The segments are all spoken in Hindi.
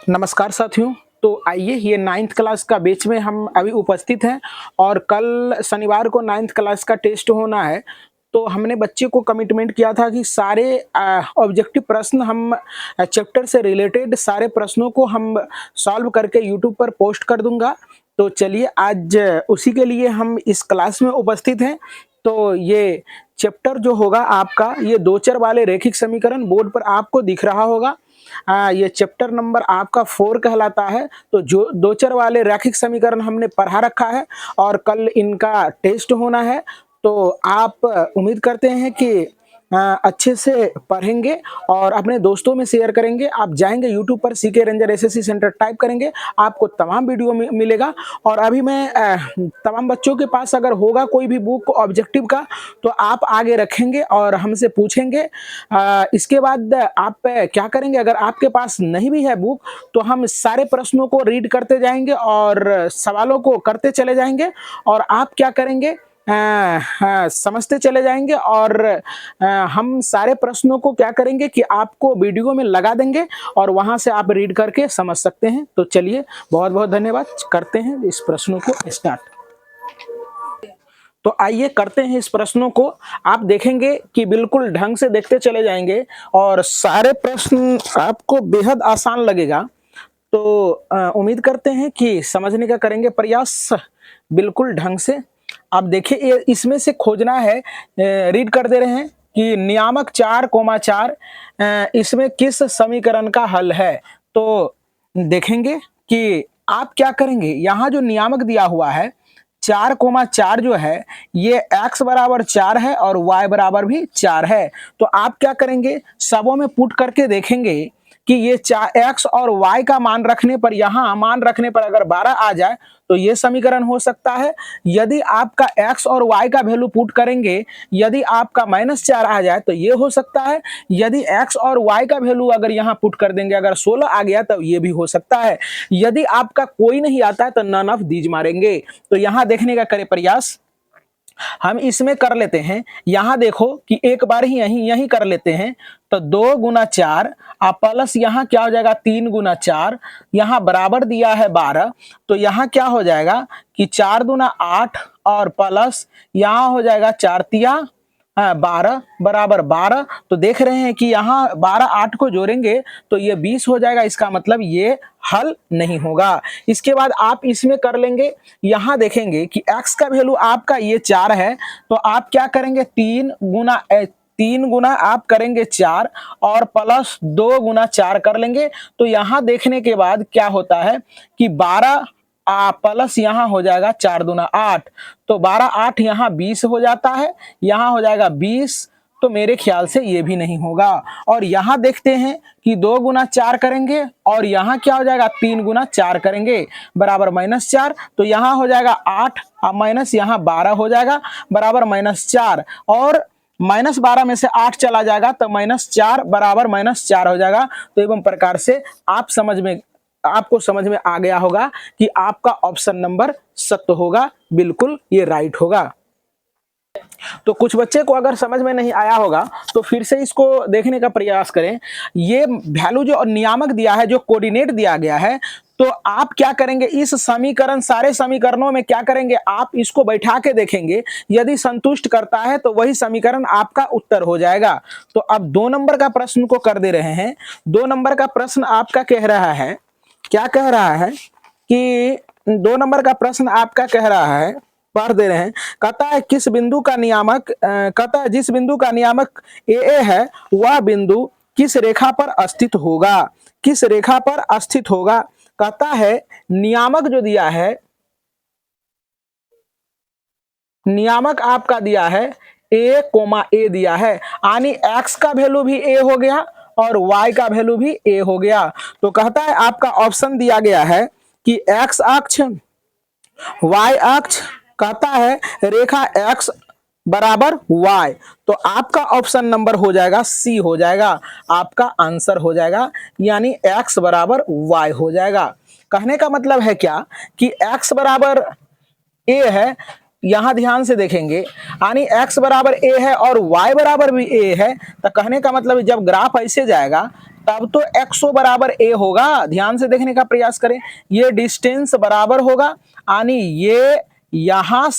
नमस्कार साथियों। तो आइए, ये 9th क्लास का बैच में हम अभी उपस्थित हैं और कल शनिवार को 9th क्लास का टेस्ट होना है। तो हमने बच्चे को कमिटमेंट किया था कि सारे ऑब्जेक्टिव प्रश्न हम चैप्टर से रिलेटेड सारे प्रश्नों को हम सॉल्व करके यूट्यूब पर पोस्ट कर दूंगा। तो चलिए, आज उसी के लिए हम इस क्लास में उपस्थित हैं। तो ये चैप्टर जो होगा आपका, ये दो चर वाले रैखिक समीकरण बोर्ड पर आपको दिख रहा होगा। ये चैप्टर नंबर आपका 4 कहलाता है। तो जो दो चर वाले रैखिक समीकरण हमने पढ़ा रखा है और कल इनका टेस्ट होना है। तो आप उम्मीद करते हैं कि अच्छे से पढ़ेंगे और अपने दोस्तों में शेयर करेंगे। आप जाएंगे यूट्यूब पर CK ranger SSC centre type करेंगे, आपको तमाम वीडियो मिलेगा। और अभी मैं तमाम बच्चों के पास अगर होगा कोई भी बुक ऑब्जेक्टिव का, तो आप आगे रखेंगे और हमसे पूछेंगे। इसके बाद आप क्या करेंगे, अगर आपके पास नहीं भी है बुक, तो हम सारे प्रश्नों को रीड करते जाएंगे और सवालों को करते चले जाएंगे। और आप क्या करेंगे, समझते चले जाएंगे। और हम सारे प्रश्नों को क्या करेंगे कि आपको वीडियो में लगा देंगे और वहां से आप रीड करके समझ सकते हैं। तो चलिए, बहुत बहुत धन्यवाद। करते हैं इस प्रश्नों को स्टार्ट। तो आइए करते हैं इस प्रश्नों को। आप देखेंगे कि बिल्कुल ढंग से देखते चले जाएंगे और सारे प्रश्न आपको बेहद आसान लगेगा। तो उम्मीद करते हैं कि समझने का करेंगे प्रयास बिल्कुल ढंग से। आप देखिए, इसमें से खोजना है, रीड कर दे रहे हैं कि नियामक 4,4 इसमें किस समीकरण का हल है। तो देखेंगे कि आप क्या करेंगे। यहाँ जो नियामक दिया हुआ है 4,4 जो है, ये x बराबर 4 है और y बराबर भी 4 है। तो आप क्या करेंगे, सबों में पुट करके देखेंगे कि ये x और y का मान रखने पर, यहाँ मान रखने पर अगर 12 आ जाए तो ये समीकरण हो सकता है। यदि आपका x और y का वैल्यू पुट करेंगे, यदि आपका -4 आ जाए तो ये हो सकता है। यदि x और y का वैल्यू अगर यहाँ पुट कर देंगे, अगर 16 आ गया तो ये भी हो सकता है। यदि आपका कोई नहीं आता है तो नन ऑफ दीज मारेंगे। तो यहाँ देखने का करें प्रयास। हम इसमें कर लेते हैं, यहां देखो कि एक बार ही यही कर लेते हैं। तो 2 गुना 4 प्लस यहाँ क्या हो जाएगा 3 गुना 4, यहाँ बराबर दिया है 12। तो यहाँ क्या हो जाएगा कि 4 दूना 8 और प्लस यहाँ हो जाएगा 4 तिया 12 बराबर 12। तो देख रहे हैं कि यहाँ 12 8 को जोड़ेंगे तो ये 20 हो जाएगा। इसका मतलब ये हल नहीं होगा। इसके बाद आप इसमें कर लेंगे, यहाँ देखेंगे कि x का वैल्यू आपका ये 4 है। तो आप क्या करेंगे, 3 गुना आप करेंगे 4 और प्लस 2 गुना 4 कर लेंगे। तो यहाँ देखने के बाद क्या होता है कि 12 प्लस यहाँ हो जाएगा 4 दूना 8। तो 12 8 यहाँ 20 हो जाता है, यहाँ हो जाएगा 20। तो मेरे ख्याल से ये भी नहीं होगा। और यहाँ देखते हैं कि 2 गुना 4 करेंगे और यहाँ क्या हो जाएगा 3 गुना 4 करेंगे बराबर -4। तो यहाँ हो जाएगा 8 माइनस यहाँ 12 हो जाएगा बराबर -4। और -12 में से 8 चला जाएगा तो -4 बराबर -4 हो जाएगा। तो एवं प्रकार से आपको समझ में आ गया होगा कि आपका ऑप्शन नंबर सत्य होगा, बिल्कुल ये राइट होगा। तो कुछ बच्चे को अगर समझ में नहीं आया होगा तो फिर से इसको देखने का प्रयास करें। ये वैल्यू जो नियामक दिया है, जो कोऑर्डिनेट दिया गया है, तो आप क्या करेंगे, इस समीकरण सारे समीकरणों में क्या करेंगे, आप इसको बैठा के देखेंगे। यदि संतुष्ट करता है तो वही समीकरण आपका उत्तर हो जाएगा। तो अब 2 नंबर का प्रश्न को कर दे रहे हैं। 2 नंबर का प्रश्न आपका कह रहा है, क्या कह रहा है कि 2 नंबर का प्रश्न आपका कह रहा है, पढ़ दे रहे हैं। कहता है किस बिंदु का नियामक, कहता है जिस बिंदु का नियामक ए है वह बिंदु किस रेखा पर स्थित होगा, किस रेखा पर स्थित होगा। कहता है नियामक जो दिया है, नियामक आपका दिया है a, दिया है, यानी x का वैल्यू भी a हो गया और y का वैल्यू भी a हो गया। तो कहता है आपका ऑप्शन दिया गया है कि x अक्ष y अक्ष, कहता है रेखा x बराबर y। तो आपका ऑप्शन नंबर हो जाएगा सी हो जाएगा, आपका आंसर हो जाएगा, यानी x बराबर y हो जाएगा। कहने का मतलब है क्या कि x बराबर a है, यहां ध्यान से देखेंगे, यानी x बराबर a है और y बराबर भी a है। तो कहने का मतलब जब ग्राफ ऐसे जाएगा तब तो XO बराबर A होगा। ध्यान से देखने का प्रयास करें, ये डिस्टेंस बराबर होगा, यानी ये यहां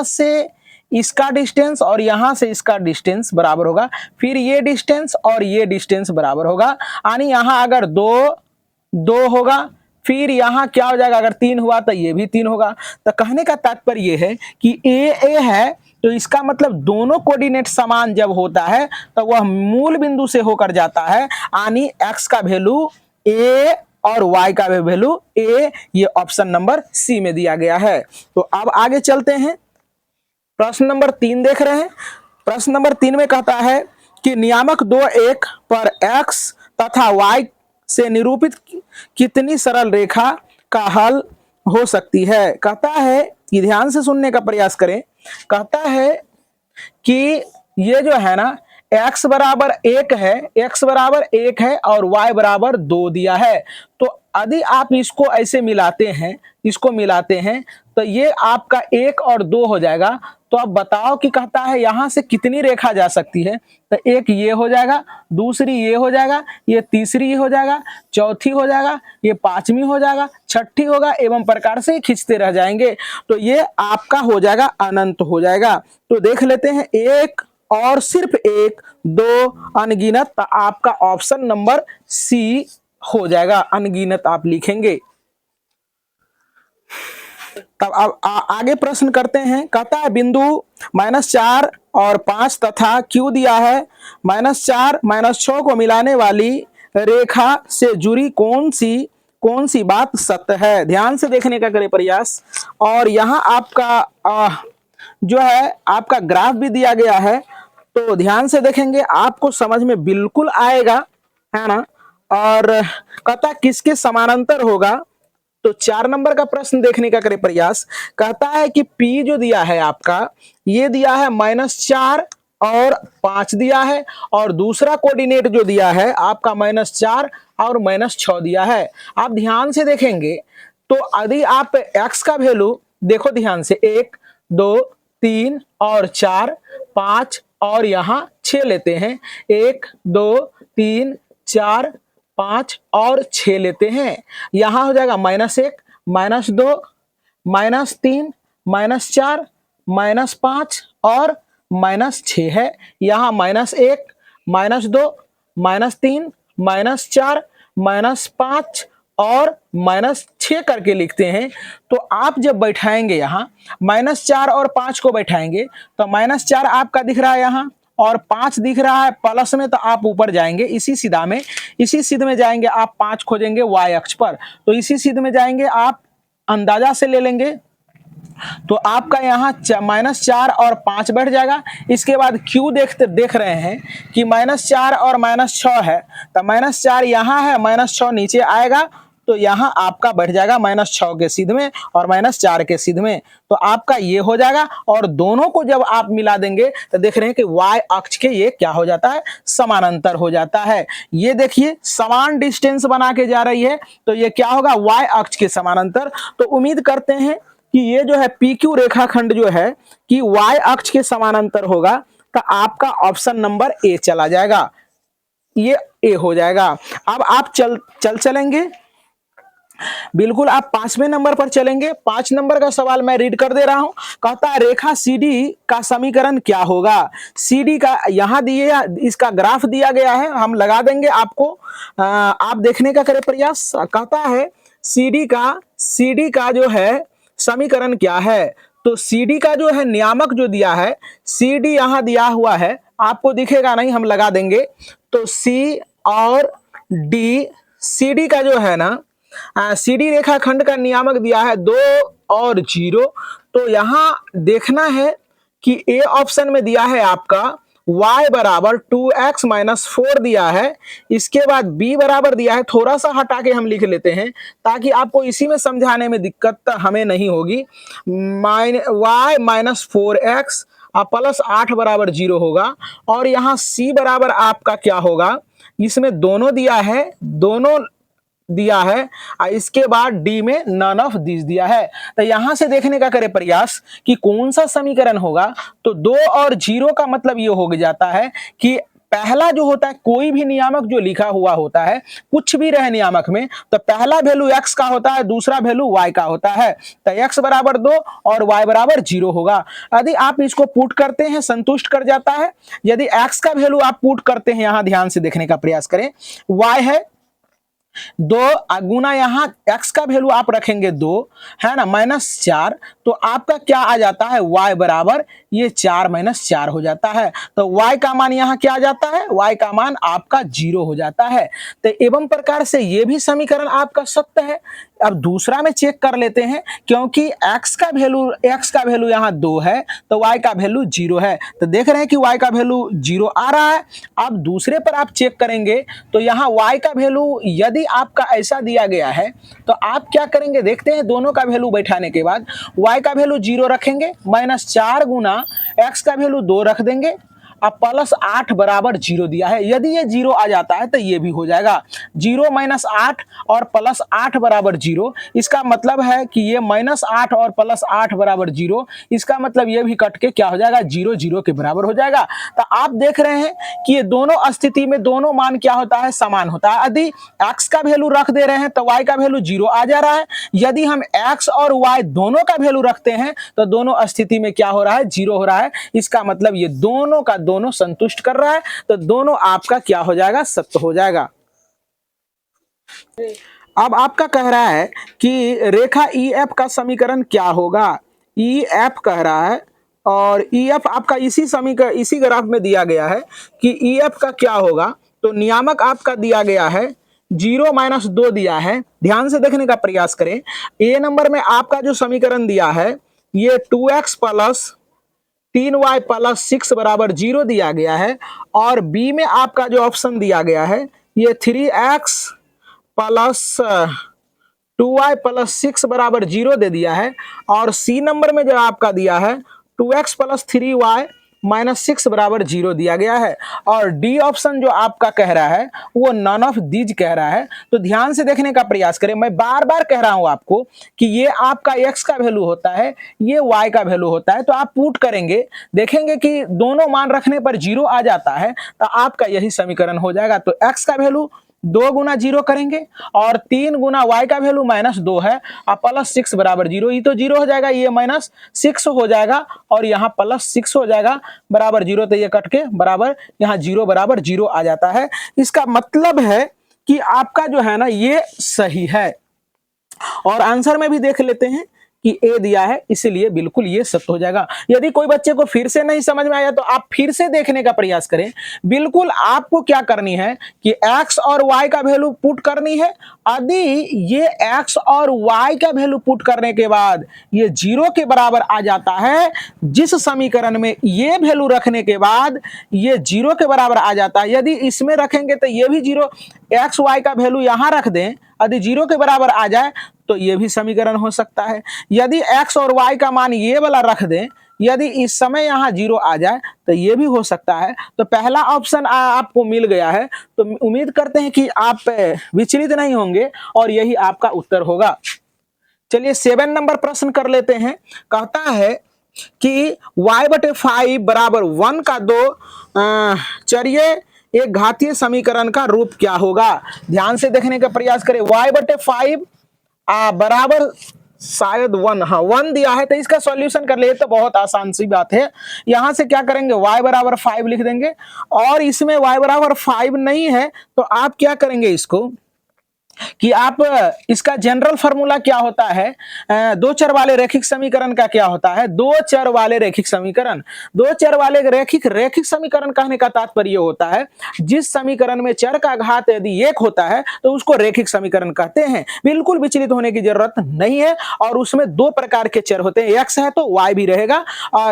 से इसका डिस्टेंस और यहां से इसका डिस्टेंस बराबर होगा, फिर ये डिस्टेंस और ये डिस्टेंस बराबर होगा, यानी यहां अगर दो होगा, फिर यहां क्या हो जाएगा, अगर 3 हुआ तो ये भी 3 होगा। तो कहने का तात्पर्य ये है कि ए है, तो इसका मतलब दोनों कोऑर्डिनेट समान जब होता है तो वह मूल बिंदु से होकर जाता है, यानी x का वैल्यू a और y का वैल्यू a। ये ऑप्शन नंबर सी में दिया गया है। तो अब आगे चलते हैं, प्रश्न नंबर 3 देख रहे हैं। प्रश्न नंबर 3 में कहता है कि नियामक 2 पर x तथा y से निरूपित कितनी सरल रेखा का हल हो सकती है। कहता है कि ध्यान से सुनने का प्रयास करें। कहता है कि ये जो है ना x बराबर 1 है, x बराबर 1 है और y बराबर 2 दिया है। तो यदि आप इसको ऐसे मिलाते हैं, इसको मिलाते हैं, तो ये आपका 1 और 2 हो जाएगा। तो अब बताओ कि कहता है यहां से कितनी रेखा जा सकती है। तो एक ये हो जाएगा, दूसरी ये हो जाएगा, ये तीसरी हो जाएगा, चौथी हो जाएगा, ये पांचवी हो जाएगा, छठी होगा, एवं प्रकार से खींचते रह जाएंगे। तो ये आपका हो जाएगा अनंत हो जाएगा। तो देख लेते हैं, एक और सिर्फ 1, 2 अनगिनत। तो आपका ऑप्शन नंबर सी हो जाएगा, अनगिनत आप लिखेंगे। तब अब आगे प्रश्न करते हैं। कहता है बिंदु -4 और 5 तथा Q दिया है, -4 -6 को मिलाने वाली रेखा से जुड़ी कौन सी बात सत्य है। ध्यान से देखने का करें प्रयास। और यहाँ आपका जो है आपका ग्राफ भी दिया गया है, तो ध्यान से देखेंगे आपको समझ में बिल्कुल आएगा, है ना। और कहता किसके समानांतर होगा। तो 4 नंबर का प्रश्न देखने का करें प्रयास। कहता है कि P जो दिया है आपका, ये दिया है -4 और 5 दिया है, और दूसरा कोऑर्डिनेट जो दिया है आपका -4 और -6 दिया है। आप ध्यान से देखेंगे तो यदि आप x का वैल्यू देखो ध्यान से, 1 2 3 और 4 5 और यहाँ 6 लेते हैं, 1 2 3 4 5 और 6 लेते हैं, यहां हो जाएगा -1 -2 -3 -4 -5 और -6 है। यहाँ -1 -2 -3 -4 -5 और -6 करके लिखते हैं। तो आप जब बैठाएंगे यहाँ -4 और 5 को बैठाएंगे तो -4 आपका दिख रहा है यहाँ और 5 दिख रहा है प्लस में, तो आप ऊपर जाएंगे इसी सीध में जाएंगे आप 5 खोजेंगे y अक्ष पर, तो इसी सीध में जाएंगे आप अंदाजा से ले लेंगे, तो आपका यहाँ -4 और 5 बैठ जाएगा। इसके बाद Q देख रहे हैं कि -4 और -6 है, तो -4 यहाँ है, -6 नीचे आएगा, तो यहाँ आपका बैठ जाएगा -6 के सीध में और -4 के सीध में। तो आपका ये हो जाएगा, और दोनों को जब आप मिला देंगे तो देख रहे हैं कि y अक्ष के ये क्या हो जाता है, समानांतर हो जाता है। ये देखिए समान डिस्टेंस बना के जा रही है, तो ये क्या होगा, y अक्ष के समानांतर। तो उम्मीद करते हैं कि ये जो है PQ रेखाखंड जो है कि y अक्ष के समानांतर होगा, तो आपका ऑप्शन नंबर ए चला जाएगा, ये ए हो जाएगा। अब आप चलेंगे बिल्कुल, आप 5वें नंबर पर चलेंगे। 5 नंबर का सवाल मैं रीड कर दे रहा हूं। कहता है रेखा CD का समीकरण क्या होगा। CD का यहाँ दिए, इसका ग्राफ दिया गया है, हम लगा देंगे आपको, आप देखने का करें प्रयास। कहता है CD का जो है समीकरण क्या है। तो CD का जो है नियामक जो दिया है, CD यहाँ दिया हुआ है, आपको दिखेगा नहीं, हम लगा देंगे। तो C और D, CD का जो है ना CD रेखाखंड का नियामक दिया है 2 और 0। तो यहां देखना है कि ए ऑप्शन में दिया है आपका y बराबर 2x - 4 दिया है, इसके बाद b बराबर दिया है, थोड़ा सा हटा के हम लिख लेते हैं ताकि आपको इसी में समझाने में दिक्कत हमें नहीं होगी। y - 4x प्लस 8 बराबर 0 होगा, और यहाँ c बराबर आपका क्या होगा, इसमें दोनों दिया है, इसके बाद डी में नन ऑफ दिस दिया है। तो यहां से देखने का करें प्रयास कि कौन सा समीकरण होगा। तो 2 और 0 का मतलब ये हो जाता है कि पहला जो होता है कोई भी नियामक जो लिखा हुआ होता है, कुछ भी रहे नियामक में, तो पहला वैल्यू x का होता है, दूसरा वैल्यू y का होता है। तो x बराबर 2 और y बराबर 0 होगा। यदि आप इसको पुट करते हैं संतुष्ट कर जाता है। यदि x का वैल्यू आप पुट करते हैं, यहां ध्यान से देखने का प्रयास करें, y है 2 गुना यहाँ x का वैल्यू आप रखेंगे 2, है ना, -4, तो आपका क्या आ जाता है, y बराबर ये 4 - 4 हो जाता है। तो y का मान यहाँ क्या आ जाता है, y का मान आपका 0 हो जाता है। तो एवं प्रकार से ये भी समीकरण आपका सत्य है। अब दूसरा में चेक कर लेते हैं, क्योंकि x का वैल्यू यहाँ 2 है, तो y का वैल्यू 0 है। तो देख रहे हैं कि y का वैल्यू 0 आ रहा है। अब दूसरे पर आप चेक करेंगे तो यहाँ y का वैल्यू यदि आपका ऐसा दिया गया है, तो आप क्या करेंगे, देखते हैं। दोनों का वैल्यू बैठाने के बाद y का वैल्यू 0 रखेंगे, -4 गुना x का वैल्यू 2 रख देंगे, अब +8 बराबर 0 दिया है। यदि ये 0 आ जाता है तो ये भी हो जाएगा। 0 - 8 और +8 बराबर 0, इसका मतलब है कि ये -8 और +8 बराबर 0, इसका मतलब ये भी कट के क्या हो जाएगा, 0 0 के बराबर हो जाएगा। तो आप देख रहे हैं कि ये दोनों स्थिति में दोनों मान क्या होता है, समान होता है। यदि x का वैल्यू रख दे रहे हैं तो y का वैल्यू 0 आ जा रहा है। यदि हम x और y दोनों का वैल्यू रखते हैं तो दोनों स्थिति में क्या हो रहा है, 0 हो रहा है। इसका मतलब ये दोनों का दोनों संतुष्ट कर रहा है, तो दोनों आपका क्या हो जाएगा, सत्य हो जाएगा। अब आपका कह रहा है कि रेखा EF का समीकरण क्या होगा। EF कह रहा है, और EF आपका इसी ग्राफ में दिया गया है कि EF का क्या होगा। तो नियामक आपका दिया गया है 0 - 2 दिया है। ध्यान से देखने का प्रयास करें। A नंबर में आपका जो समीकरण दिया है, ये 2x + 3y + 6 बराबर 0 दिया गया है, और बी में आपका जो ऑप्शन दिया गया है, ये 3x + 2y + 6 बराबर 0 दे दिया है, और सी नंबर में जो आपका दिया है 2x + 3y - 6 बराबर 0 दिया गया है, और डी ऑप्शन जो आपका कह रहा है वो नन ऑफ दीज कह रहा है। तो ध्यान से देखने का प्रयास करें। मैं बार बार कह रहा हूं आपको कि ये आपका x का वैल्यू होता है, ये y का वैल्यू होता है। तो आप पुट करेंगे, देखेंगे कि दोनों मान रखने पर 0 आ जाता है, तो आपका यही समीकरण हो जाएगा। तो x का वैल्यू 2 गुना 0 करेंगे, और 3 गुना y का वैल्यू -2 है, और +6 बराबर 0, ये तो 0 हो जाएगा, ये -6 हो जाएगा, और यहाँ +6 हो जाएगा बराबर 0। तो ये कट के बराबर यहाँ 0 बराबर 0 आ जाता है। इसका मतलब है कि आपका जो है ना, ये सही है। और आंसर में भी देख लेते हैं कि ए दिया है, इसलिए बिल्कुल ये सत्य हो जाएगा। यदि कोई बच्चे को फिर से नहीं समझ में आया तो आप फिर से देखने का प्रयास करें। बिल्कुल आपको क्या करनी है कि x और y का वैल्यू पुट करनी है। यदि ये x और y का वैल्यू पुट करने के बाद ये 0 के बराबर आ जाता है, जिस समीकरण में ये वैल्यू रखने के बाद ये 0 के बराबर आ जाता है, यदि इसमें रखेंगे तो ये भी 0, x y का वैल्यू यहां रख दें, यदि 0 के बराबर आ जाए तो ये भी समीकरण हो सकता है। यदि x और y का मान ये वाला रख दें, यदि इस समय यहाँ 0 आ जाए तो ये भी हो सकता है। तो पहला ऑप्शन आपको मिल गया है, तो उम्मीद करते हैं कि आप विचलित नहीं होंगे और यही आपका उत्तर होगा। चलिए 7 नंबर प्रश्न कर लेते हैं। कहता है कि y/5 बराबर 1 का 2 चलिए एक घातीय समीकरण का रूप क्या होगा। ध्यान से देखने का प्रयास करें। y/5 बराबर शायद 1, हाँ 1 दिया है, तो इसका सॉल्यूशन कर ले तो बहुत आसान सी बात है। यहां से क्या करेंगे, y बराबर 5 लिख देंगे, और इसमें y बराबर 5 नहीं है तो आप क्या करेंगे इसको कि आप इसका जनरल फार्मूला क्या होता है, दो चर वाले रैखिक समीकरण का क्या होता है, दो चर वाले रैखिक समीकरण। दो चर वाले रैखिक समीकरण कहने का तात्पर्य होता है जिस समीकरण में चर का घात यदि 1 होता है तो उसको रैखिक समीकरण कहते हैं। बिल्कुल विचलित होने की जरूरत नहीं है। और उसमें 2 प्रकार के चर होते हैं, x है तो y भी रहेगा,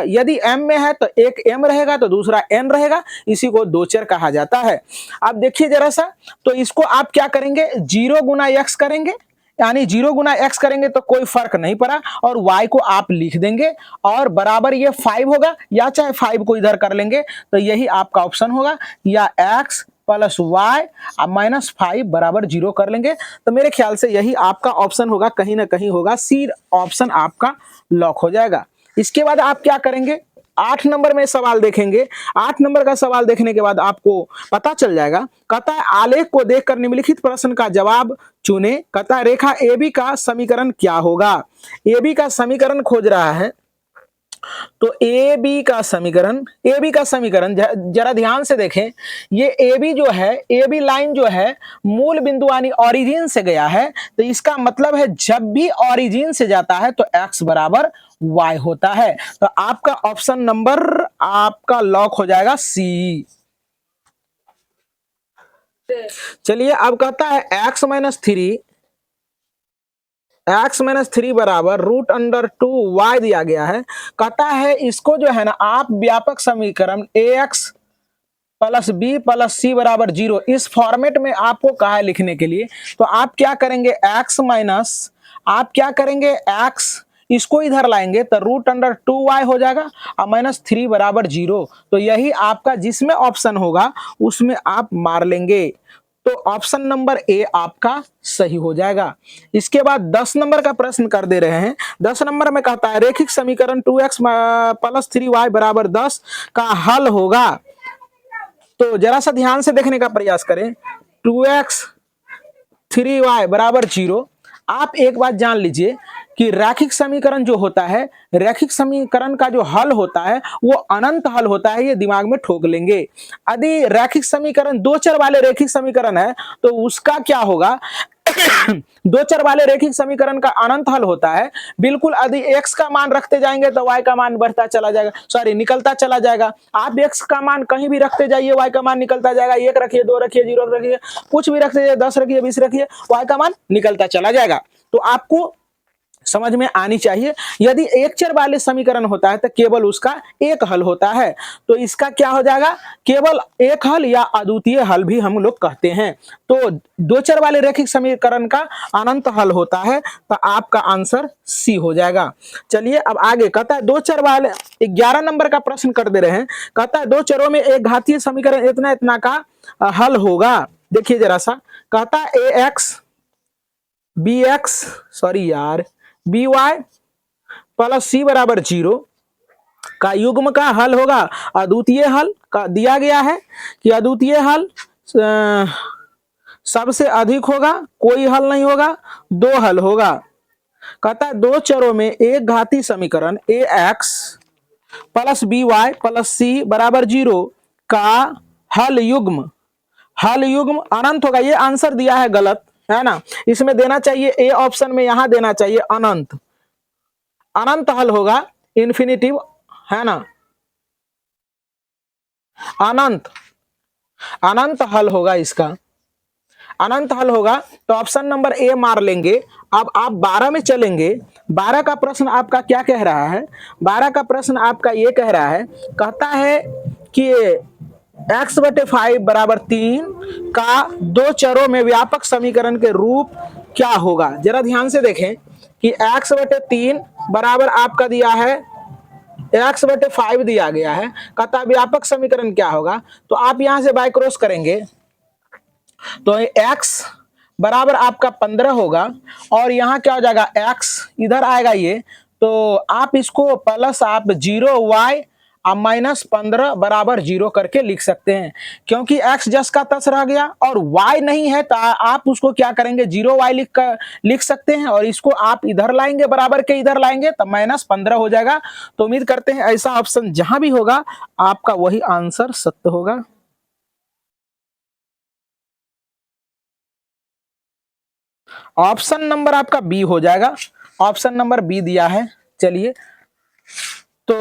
यदि m में है तो एक m रहेगा तो दूसरा n रहेगा, इसी को दो चर कहा जाता है। अब देखिए जरा सा, तो इसको आप क्या करेंगे, 0 गुना x करेंगे, यानी 0 गुना x करेंगे तो कोई फर्क नहीं पड़ा, और y को आप लिख देंगे, और बराबर ये 5 होगा, या चाहे 5 को इधर कर लेंगे, तो यही आपका ऑप्शन होगा, या x + y -5 बराबर 0 कर लेंगे। तो मेरे ख्याल से यही आपका ऑप्शन होगा, कहीं ना कहीं होगा, सी ऑप्शन आपका लॉक हो जाएगा। इसके बाद आप क्या करेंगे, 8 नंबर में सवाल देखेंगे। 8 नंबर का सवाल देखने के बाद आपको पता चल जाएगा। कहता है आलेख को देखकर निम्नलिखित प्रश्न का जवाब चुने। कहता है रेखा AB का समीकरण क्या होगा। AB का समीकरण खोज रहा है, तो AB का समीकरण जरा ध्यान से देखें। ये AB जो है, AB लाइन जो है मूल बिंदु यानी ओरिजिन से गया है, तो इसका मतलब है जब भी ओरिजिन से जाता है तो x बराबर y होता है। तो आपका ऑप्शन नंबर आपका लॉक हो जाएगा C। चलिए अब कहता है x-3 बराबर √2y दिया गया है। कहता है इसको जो है ना आप व्यापक समीकरण ax प्लस बी प्लस सी बराबर 0 इस फॉर्मेट में आपको कहा है लिखने के लिए। तो आप क्या करेंगे x इसको इधर लाएंगे तो √2y हो जाएगा और -3 बराबर 0। तो यही आपका जिसमें ऑप्शन होगा उसमें आप मार लेंगे, तो ऑप्शन नंबर ए आपका सही हो जाएगा। इसके बाद 10 नंबर का प्रश्न कर दे रहे हैं। 10 नंबर में कहता है रेखिक समीकरण 2x प्लस 3y बराबर 10 का हल होगा। तो जरा सा ध्यान से देखने का प्रयास करें। 2x 3y बराबर 0। आप एक बात जान लीजिए कि रैखिक समीकरण जो होता है, रैखिक समीकरण का जो हल होता है वो अनंत हल होता है, ये दिमाग में ठोक लेंगे। यदि रैखिक समीकरण दो चर वाले रैखिक समीकरण है तो उसका क्या होगा दो चर वाले रैखिक समीकरण का अनंत हल होता है। बिल्कुल यदि x का मान रखते जाएंगे तो y का मान बढ़ता चला जाएगा, निकलता चला जाएगा। आप x का मान कहीं भी रखते जाइए y का मान निकलता जाएगा। 1 रखिए, 2 रखिए, 0 रखिए, कुछ भी रखते जाइए, 10 रखिए, 20 रखिए, y का मान निकलता चला जाएगा। तो आपको समझ में आनी चाहिए। यदि एक चर वाले समीकरण होता है तो केवल उसका एक हल होता है, तो इसका क्या हो जाएगा, केवल एक हल या अद्वितीय हल भी हम लोग कहते हैं। तो दो चर वाले रैखिक समीकरण का अनंत हल होता है, तो आपका आंसर सी हो जाएगा। चलिए अब आगे कहता है दो चर वाले 11 नंबर का प्रश्न कर दे रहे हैं। कहता है दो चरों में एक घातीय समीकरण इतना इतना का हल होगा। देखिए जरा सा, कहता है by प्लस सी बराबर 0 का युग्म का हल होगा। अद्वितीय हल का दिया गया है कि अद्वितीय हल सबसे अधिक होगा, कोई हल नहीं होगा, दो हल होगा। कहता है दो चरों में एक घातीय समीकरण ax प्लस by प्लस सी बराबर 0 का हल युग्म अनंत होगा। ये आंसर दिया है गलत है ना, इसमें देना चाहिए ए ऑप्शन में, यहां देना चाहिए अनंत हल होगा, इन्फिनिटिव है ना, अनंत हल होगा, इसका अनंत हल होगा। तो ऑप्शन नंबर ए मार लेंगे। अब आप 12 में चलेंगे। 12 का प्रश्न आपका क्या कह रहा है, 12 का प्रश्न आपका ये कह रहा है, कहता है कि x/5 बराबर 3 का दो चरों में व्यापक समीकरण के रूप क्या होगा। जरा ध्यान से देखें कि x/3 बराबर आपका दिया है x/5 दिया गया है। कहता है व्यापक समीकरण क्या होगा, तो आप यहां से बाय क्रॉस करेंगे तो x बराबर आपका 15 होगा और यहाँ क्या हो जाएगा, x इधर आएगा ये, तो आप इसको प्लस आप 0y अब -15 बराबर 0 करके लिख सकते हैं, क्योंकि x जस का तस रह गया और y नहीं है तो आप उसको क्या करेंगे 0y लिख सकते हैं, और इसको आप इधर लाएंगे, बराबर के इधर लाएंगे तो -15 हो जाएगा। तो उम्मीद करते हैं ऐसा ऑप्शन जहां भी होगा आपका वही आंसर सत्य होगा। ऑप्शन नंबर आपका बी हो जाएगा, ऑप्शन नंबर बी दिया है। चलिए तो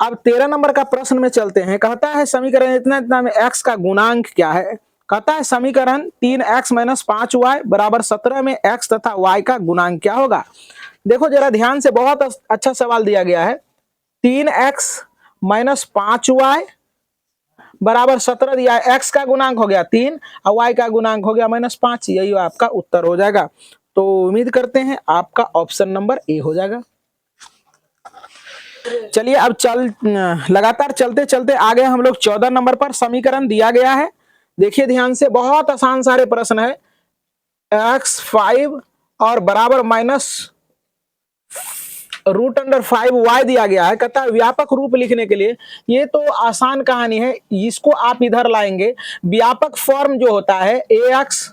अब 13 नंबर का प्रश्न में चलते हैं। कहता है समीकरण इतना इतना में x का गुणांक क्या है। कहता है समीकरण 3x - 5y बराबर 17 में x तथा y का गुणांक क्या होगा। देखो जरा ध्यान से, बहुत अच्छा सवाल दिया गया है। 3x - 5y बराबर 17 दिया है, x का गुणांक हो गया 3 और y का गुणांक हो गया -5, यही आपका उत्तर हो जाएगा। तो उम्मीद करते हैं आपका ऑप्शन नंबर ए हो जाएगा। चलिए अब लगातार चलते चलते आगे हम लोग 14 नंबर पर समीकरण दिया गया है। देखिए ध्यान से, बहुत आसान सारे प्रश्न है। x5 और बराबर √5y दिया गया है। कहता है व्यापक रूप लिखने के लिए, ये तो आसान कहानी है, इसको आप इधर लाएंगे। व्यापक फॉर्म जो होता है ax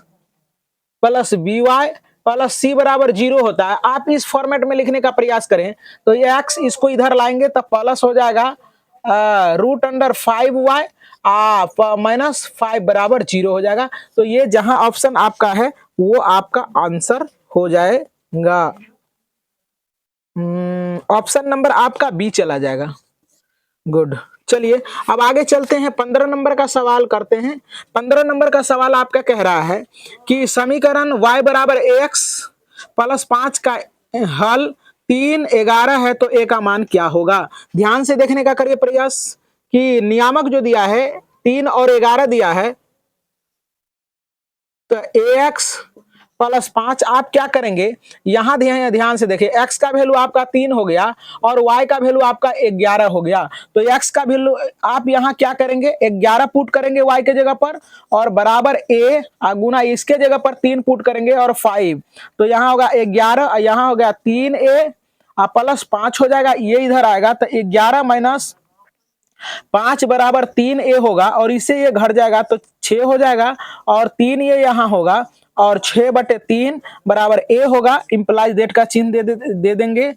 plus by plus c बराबर 0 होता है, आप इस फॉर्मेट में लिखने का प्रयास करें तो ये x इसको इधर लाएंगे तो प्लस हो जाएगा √5y -5 बराबर 0 हो जाएगा। तो ये जहां ऑप्शन आपका है वो आपका आंसर हो जाएगा। ऑप्शन नंबर आपका बी चला जाएगा। गुड। चलिए अब आगे चलते हैं, 15 नंबर का सवाल करते हैं। 15 नंबर का सवाल आपका कह रहा है कि समीकरण y बराबर ax प्लस 5 का हल 3 11 है तो a का मान क्या होगा। ध्यान से देखने का करिए प्रयास कि नियामक जो दिया है 3 और 11 दिया है, तो ax प्लस 5 आप क्या करेंगे, यहां ध्यान से देखिए, x का वैल्यू आपका 3 हो गया और y का वैल्यू आपका 11 हो गया। तो x का वैल्यू आप यहां क्या करेंगे, 11 पुट करेंगे y के जगह पर और बराबर a गुना इसके जगह पर 3 पुट करेंगे और 5, तो यहां होगा 11, यहां हो गया 3a प्लस 5 हो जाएगा, ये इधर आएगा तो 11 माइनस 5 बराबर 3a होगा और इससे ये घट जाएगा तो 6 हो जाएगा और 3 ये यहां होगा और 6/3 बराबर a होगा। इंप्लाइज दैट का चिन्ह दे देंगे।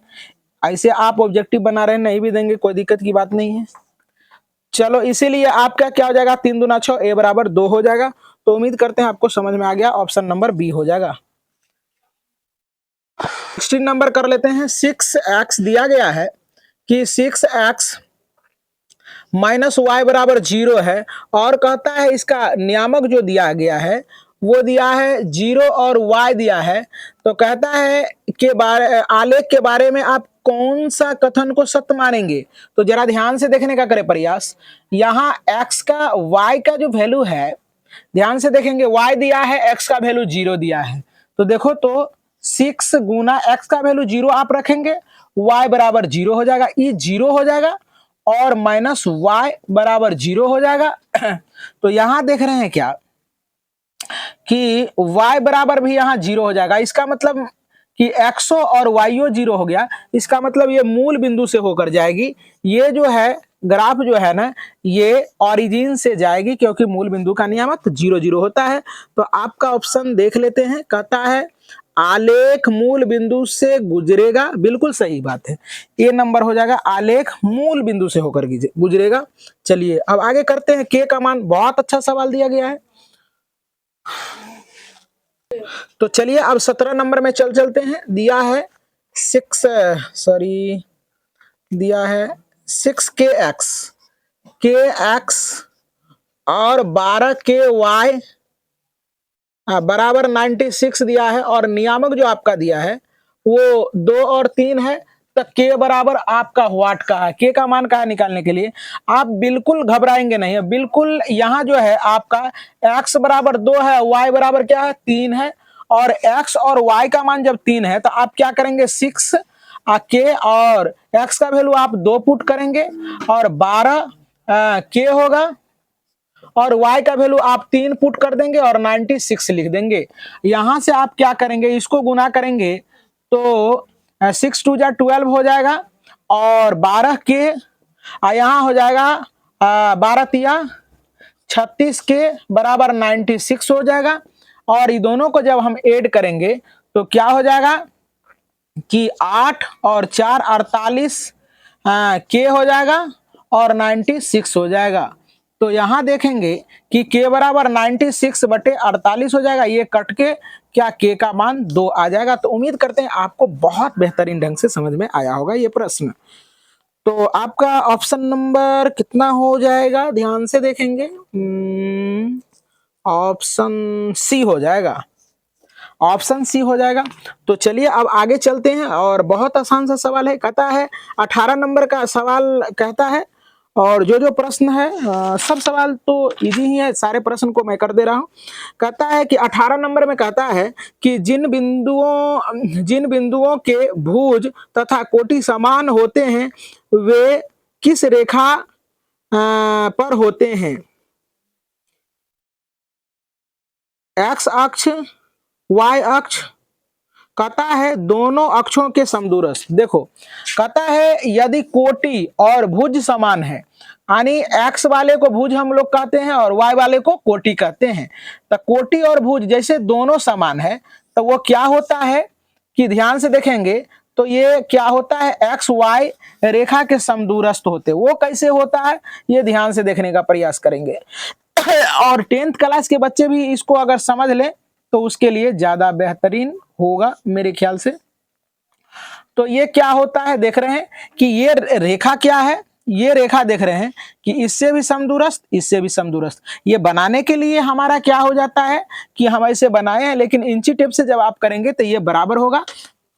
ऐसे आप ऑब्जेक्टिव बना रहे हैं, नहीं भी देंगे कोई दिक्कत की बात नहीं है। चलो इसीलिए आपका क्या हो जाएगा, 3 दूना 6, a बराबर 2 हो जाएगा। तो उम्मीद करते हैं आपको समझ में आ गया, ऑप्शन नंबर बी हो जाएगा। 16 नंबर कर लेते हैं। 6x दिया गया है कि 6x माइनस वाई बराबर 0 है और कहता है इसका नियामक जो दिया गया है वो दिया है 0 और y दिया है। तो कहता है के बारे आलेख के बारे में आप कौन सा कथन को सत्य मानेंगे। तो जरा ध्यान से देखने का करें प्रयास। यहाँ x का y का जो वैल्यू है, ध्यान से देखेंगे, y दिया है, x का वैल्यू 0 दिया है। तो देखो तो 6 गुना x का वैल्यू 0 आप रखेंगे, y बराबर 0 हो जाएगा, ये 0 हो जाएगा और माइनस y बराबर 0 हो जाएगा। तो यहां देख रहे हैं क्या कि y बराबर भी यहां 0 हो जाएगा। इसका मतलब कि x और y 0 हो गया, इसका मतलब ये मूल बिंदु से होकर जाएगी। ये जो है ग्राफ जो है ना, ये ओरिजिन से जाएगी क्योंकि मूल बिंदु का नियामक 0 0 होता है। तो आपका ऑप्शन देख लेते हैं, कहता है आलेख मूल बिंदु से गुजरेगा, बिल्कुल सही बात है, ए नंबर हो जाएगा, आलेख मूल बिंदु से होकर गुजरेगा। चलिए अब आगे करते हैं, के का मान, बहुत अच्छा सवाल दिया गया है। तो चलिए अब 17 नंबर में चलते हैं। दिया है 6 और 12 बराबर 96 दिया है और नियामक जो आपका दिया है वो 2 और 3 है। तो के बराबर आपका व्हाट का है, के का मान का है निकालने के लिए आप बिल्कुल घबराएंगे नहीं है, बिल्कुल यहाँ जो है आपका x बराबर 2 है, y बराबर क्या है 3 है और x और y का मान जब 3 है तो आप क्या करेंगे 6 के और x का वैल्यू आप 2 पुट करेंगे और 12 के होगा और y का वैल्यू आप 3 पुट कर देंगे और 96 लिख देंगे। यहां से आप क्या करेंगे, इसको गुना करेंगे तो 6 2 जा 12 हो जाएगा और 12 के यहाँ हो जाएगा 12 तिया 36 के बराबर 96 हो जाएगा और ये दोनों को जब हम ऐड करेंगे तो क्या हो जाएगा कि 8 और 4 48 के हो जाएगा और 96 हो जाएगा। तो यहां देखेंगे कि के बराबर 96/48 हो जाएगा, ये कट के क्या के का मान 2 आ जाएगा। तो उम्मीद करते हैं आपको बहुत बेहतरीन ढंग से समझ में आया होगा ये प्रश्न। तो आपका ऑप्शन नंबर कितना हो जाएगा, ध्यान से देखेंगे, ऑप्शन सी हो जाएगा, ऑप्शन सी हो जाएगा। तो चलिए अब आगे चलते हैं और बहुत आसान सा सवाल है, कहता है 18 नंबर का सवाल कहता है और जो प्रश्न है सब सवाल तो इजी ही है, सारे प्रश्न को मैं कर दे रहा हूं। कहता है कि 18 नंबर में कहता है कि जिन बिंदुओं के भुज तथा कोटि समान होते हैं वे किस रेखा पर होते हैं, x अक्ष, y अक्ष, कहता है दोनों अक्षों के समदूरस्थ। देखो कहता है यदि कोटि और भुज समान है, यानी एक्स वाले को भुज हम लोग कहते हैं और वाई वाले को कोटि कहते हैं। तो कोटि और भुज जैसे दोनों समान है तो वो क्या होता है कि ध्यान से देखेंगे तो ये क्या होता है, एक्स वाई रेखा के समदूरस्थ होते। वो कैसे होता है ये ध्यान से देखने का प्रयास करेंगे और 10th क्लास के बच्चे भी इसको अगर समझ लें तो उसके लिए ज्यादा बेहतरीन होगा मेरे ख्याल से। तो ये क्या होता है देख रहे हैं कि ये रेखा क्या है, ये रेखा देख रहे हैं कि इससे भी समदूरस्थ, इससे भी समदूरस्थ। ये बनाने के लिए हमारा क्या हो जाता है कि हम ऐसे बनाए हैं, लेकिन इंची टेप से जब आप करेंगे तो ये बराबर होगा।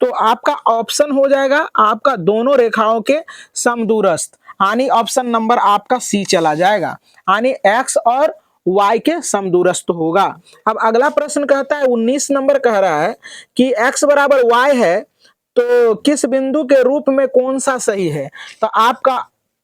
तो आपका ऑप्शन हो जाएगा आपका दोनों रेखाओं के समदूरस्थ, यानी ऑप्शन नंबर आपका सी चला जाएगा, यानी एक्स और y के समदूरस्थ होगा। अब अगला प्रश्न कहता है 19 नंबर कह रहा है कि x बराबर y है तो किस बिंदु के रूप में कौन सा सही है। तो आपका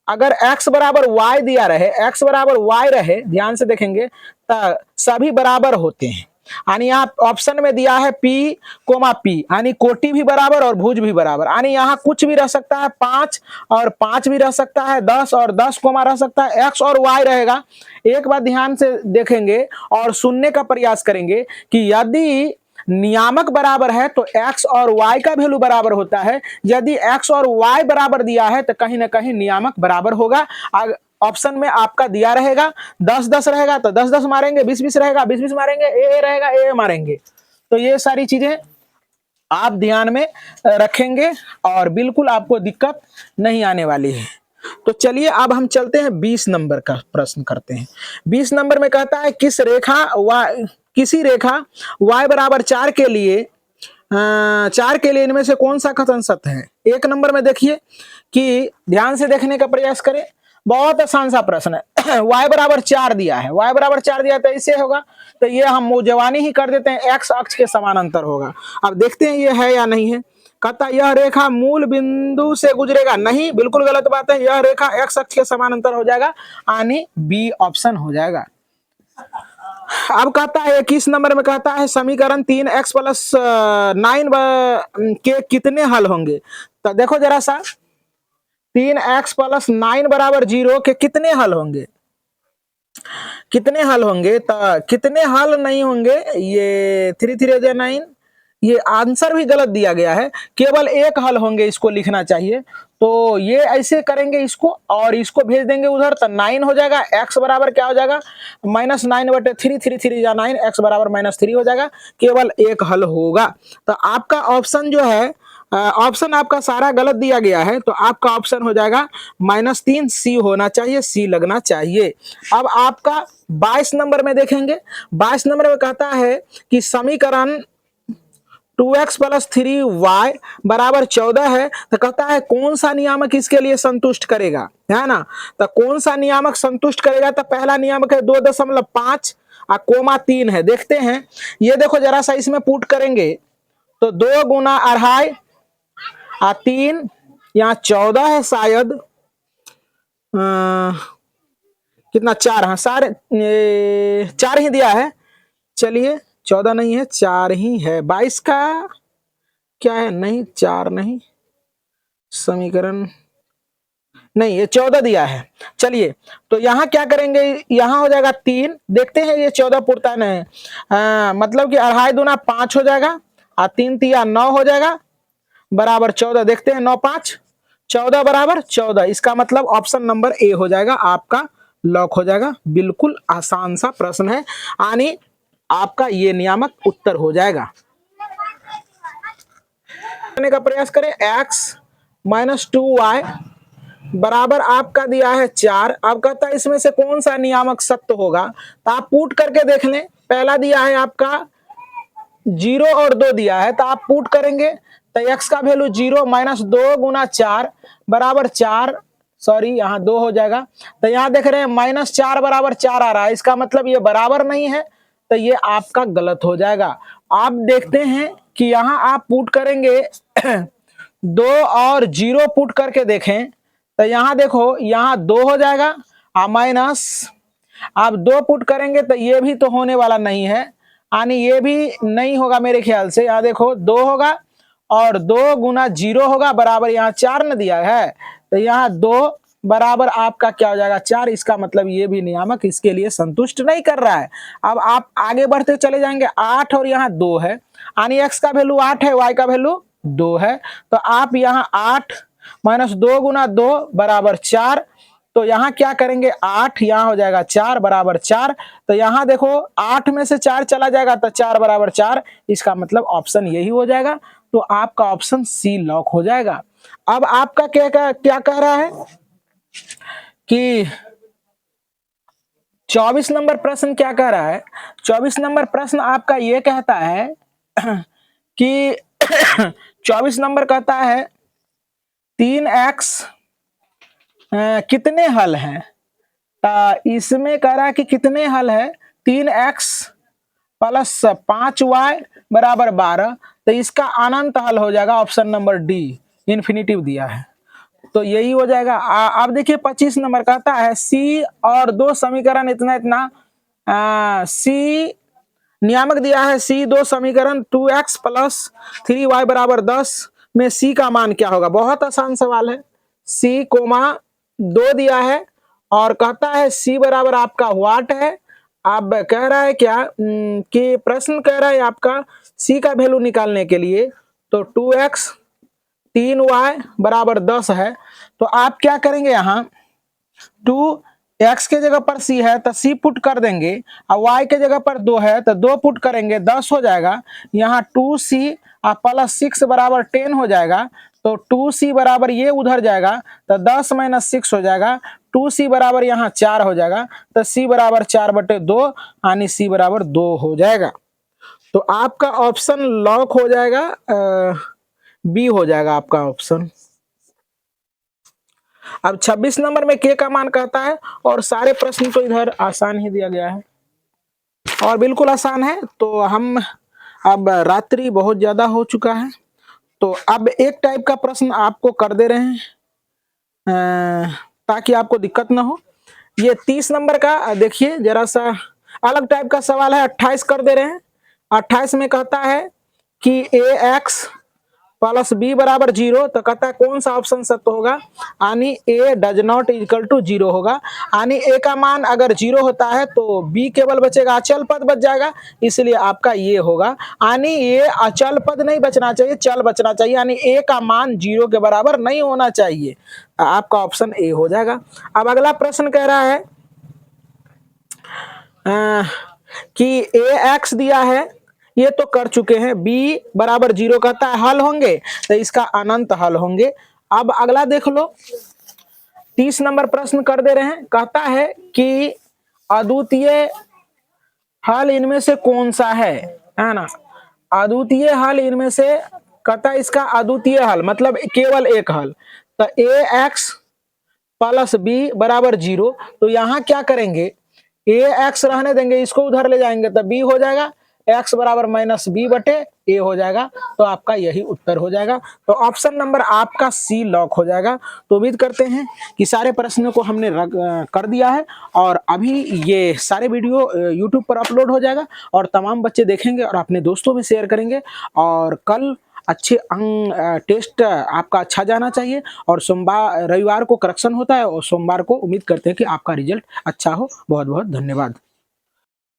अगर x बराबर y दिया रहे, x बराबर y रहे, ध्यान से देखेंगे तो सभी बराबर होते हैं, यानी यहाँ ऑप्शन में दिया है P कोमा P, यानी कोटि भी बराबर और भुज भी बराबर, यानी यहाँ कुछ भी रह सकता है, 5 और 5 भी रह सकता है, 10 और 10 कोमा रह सकता है, x और y रहेगा। एक बार ध्यान से देखेंगे और सुनने का प्रयास करेंगे कि यदि नियामक बराबर है तो x और y का वैल्यू बराबर होता है। यदि x और y बराबर दिया है तो कहीं ना कहीं नियामक बराबर होगा। ऑप्शन में आपका दिया रहेगा 10-10 रहेगा तो 10-10 मारेंगे, 20-20 रहेगा 20-20 मारेंगे, ए रहेगा ए मारेंगे। तो ये सारी चीजें आप ध्यान में रखेंगे और बिल्कुल आपको दिक्कत नहीं आने वाली है। तो चलिए अब हम चलते हैं 20 नंबर का प्रश्न करते हैं। 20 नंबर में कहता है किसी रेखा y बराबर 4 के लिए 4 के लिए इनमें से कौन सा कथन सत्य है। 1 नंबर में देखिए कि ध्यान से देखने का प्रयास करें, बहुत आसान सा प्रश्न है। y बराबर 4 दिया है, y बराबर 4 दिया तो इससे होगा, तो ये हम मुजवानी ही कर देते हैं, x अक्ष के समानांतर होगा। अब देखते हैं ये है या नहीं है। कहता यह रेखा मूल बिंदु से गुजरेगा, नहीं, बिल्कुल गलत बात है। यह रेखा x अक्ष के समानांतर हो जाएगा, यानी बी ऑप्शन हो जाएगा। अब कहता है 21 नंबर में कहता है समीकरण 3x प्लस 9 के कितने हल होंगे। तो देखो जरा सा, 3x प्लस 9 बराबर 0 के कितने हल होंगे, कितने हल होंगे। तो कितने हल नहीं होंगे, ये 3 3 हो जाए 9, ये आंसर भी गलत दिया गया है, केवल एक हल होंगे, इसको लिखना चाहिए। तो ये ऐसे करेंगे इसको और इसको भेज देंगे उधर, तो 9 हो जाएगा। x बराबर क्या हो जाएगा, -9/3, 3 3 जा 9, x बराबर -3 हो जाएगा, केवल एक हल होगा। तो आपका ऑप्शन जो है, ऑप्शन आपका सारा गलत दिया गया है, तो आपका ऑप्शन हो जाएगा -3, सी होना चाहिए, सी लगना चाहिए। अब आपका 22 नंबर में देखेंगे, 22 नंबर में कहता है कि समीकरण 2x प्लस 3y बराबर 14 है। तो कहता है कौन सा नियामक इसके लिए संतुष्ट करेगा, है ना। तो कौन सा नियामक संतुष्ट करेगा, तो पहला नियामक है 2.5 कोमा 3 है। देखते हैं, ये देखो जरा सा इसमें पुट करेंगे तो 2 गुना 2.5 3, यहाँ 14 है शायद, कितना 4, हाँ सारे 4 ही दिया है। चलिए 14 नहीं है, 4 ही है। 22 का क्या है, नहीं 4 नहीं, समीकरण नहीं, ये 14 दिया है। चलिए तो यहाँ क्या करेंगे, यहाँ हो जाएगा 3, देखते हैं ये 14 पुरता नहीं, मतलब कि 2.5 दूना 5 हो जाएगा और 3 तिया 9 हो जाएगा बराबर 14। देखते हैं 9 5 14 बराबर 14, इसका मतलब ऑप्शन नंबर ए हो जाएगा, आपका लॉक हो जाएगा। बिल्कुल आसान सा प्रश्न है, यानी आपका ये नियामक उत्तर हो जाएगा। करने का प्रयास करें, x - 2y बराबर आपका दिया है 4। अब कहता है इसमें से कौन सा नियामक सत्य होगा, तो आप पुट करके देख लें। पहला दिया है आपका 0 और 2 दिया है, तो आप पुट करेंगे तो x का वैल्यू 0 - 2 गुना 4 बराबर 4, सॉरी यहाँ 2 हो जाएगा। तो यहाँ देख रहे हैं -4 बराबर 4 आ रहा है, इसका मतलब ये बराबर नहीं है, तो ये आपका गलत हो जाएगा। आप देखते हैं कि यहाँ आप पुट करेंगे 2 और 0 पुट करके देखें तो यहाँ देखो, यहाँ 2 हो जाएगा और माइनस आप 2 पुट करेंगे तो ये भी तो होने वाला नहीं है, यानी ये भी नहीं होगा मेरे ख्याल से। यहाँ देखो 2 होगा और 2 गुना 0 होगा बराबर यहाँ 4 न दिया है, तो यहाँ 2 बराबर आपका क्या हो जाएगा 4। इसका मतलब ये भी नियामक इसके लिए संतुष्ट नहीं कर रहा है। अब आप आगे बढ़ते चले जाएंगे, 8 और यहाँ 2 है, यानी x का वैल्यू 8 है, y का वैल्यू 2 है, तो आप यहाँ 8 माइनस 2 गुना 2 बराबर 4। तो यहाँ क्या करेंगे 8 यहाँ हो जाएगा 4 बराबर 4। तो यहाँ देखो 8 में से 4 चला जाएगा तो 4 बराबर 4। इसका मतलब ऑप्शन यही हो जाएगा। तो आपका ऑप्शन सी लॉक हो जाएगा। अब आपका क्या कह रहा है कि 24 नंबर प्रश्न क्या कह रहा है। 24 नंबर प्रश्न आपका ये कहता है कि 24 नंबर कहता है 3x कितने हल हैं। इसमें कह रहा है कि कितने हल है 3x प्लस 5y बराबर 12। तो इसका अनंत हल हो जाएगा ऑप्शन नंबर डी, इन्फिनिटिव दिया है तो यही हो जाएगा। अब देखिए 25 नंबर कहता है सी और 2 समीकरण इतना इतना, सी नियामक दिया है सी 2 समीकरण 2x प्लस 3y बराबर 10 में सी का मान क्या होगा। बहुत आसान सवाल है। सी कोमा 2 दिया है और कहता है सी बराबर आपका व्हाट है। अब कह रहा है क्या कि प्रश्न कह रहा है आपका सी का वैल्यू निकालने के लिए, तो 2x 3y बराबर 10 है। तो आप क्या करेंगे यहाँ 2x के जगह पर c है तो c पुट कर देंगे और y के जगह पर 2 है तो 2 पुट करेंगे, 10 हो जाएगा। यहाँ 2c प्लस 6 बराबर 10 हो जाएगा। तो 2c बराबर ये उधर जाएगा तो 10 माइनस 6 हो जाएगा। 2c बराबर यहाँ 4 हो जाएगा तो c बराबर 4/2 यानी c बराबर 2 हो जाएगा। तो आपका ऑप्शन लॉक हो जाएगा, बी हो जाएगा आपका ऑप्शन। अब 26 नंबर में के का मान कहता है और सारे प्रश्न तो इधर आसान ही दिया गया है और बिल्कुल आसान है। तो हम अब रात्रि बहुत ज्यादा हो चुका है तो अब एक टाइप का प्रश्न आपको कर दे रहे हैं ताकि आपको दिक्कत ना हो। ये 30 नंबर का देखिए जरा सा अलग टाइप का सवाल है। 28 कर दे रहे हैं। 28 में कहता है कि ax प्लस बी बराबर 0, तो कहता है कौन सा ऑप्शन सत्य होगा। यानी ए डज नॉट इक्वल टू 0 होगा। यानी ए का मान अगर 0 होता है तो बी केवल बचेगा, अचल पद बच जाएगा, इसलिए आपका ये होगा। यानी ये अचल पद नहीं बचना चाहिए, चल बचना चाहिए। यानी ए का मान 0 के बराबर नहीं होना चाहिए। आपका ऑप्शन ए हो जाएगा। अब अगला प्रश्न कह रहा है कि ए एक्स दिया है, ये तो कर चुके हैं। b बराबर 0 कहता है हल होंगे, तो इसका अनंत हल होंगे। अब अगला देख लो 30 नंबर प्रश्न कर दे रहे हैं। कहता है कि अद्वितीय हल इनमें से कौन सा है ना। अद्वितीय हल इनमें से कहता है इसका अद्वितीय हल मतलब केवल एक हल। तो ax प्लस बी बराबर 0, तो यहाँ क्या करेंगे ax रहने देंगे, इसको उधर ले जाएंगे तो b हो जाएगा, x बराबर माइनस बी बटे a हो जाएगा। तो आपका यही उत्तर हो जाएगा। तो ऑप्शन नंबर आपका सी लॉक हो जाएगा। तो उम्मीद करते हैं कि सारे प्रश्नों को हमने कर दिया है और अभी ये सारे वीडियो यूट्यूब पर अपलोड हो जाएगा और तमाम बच्चे देखेंगे और अपने दोस्तों में शेयर करेंगे। और कल अच्छे टेस्ट आपका अच्छा जाना चाहिए और रविवार को करेक्शन होता है और सोमवार को उम्मीद करते हैं कि आपका रिजल्ट अच्छा हो। बहुत बहुत धन्यवाद।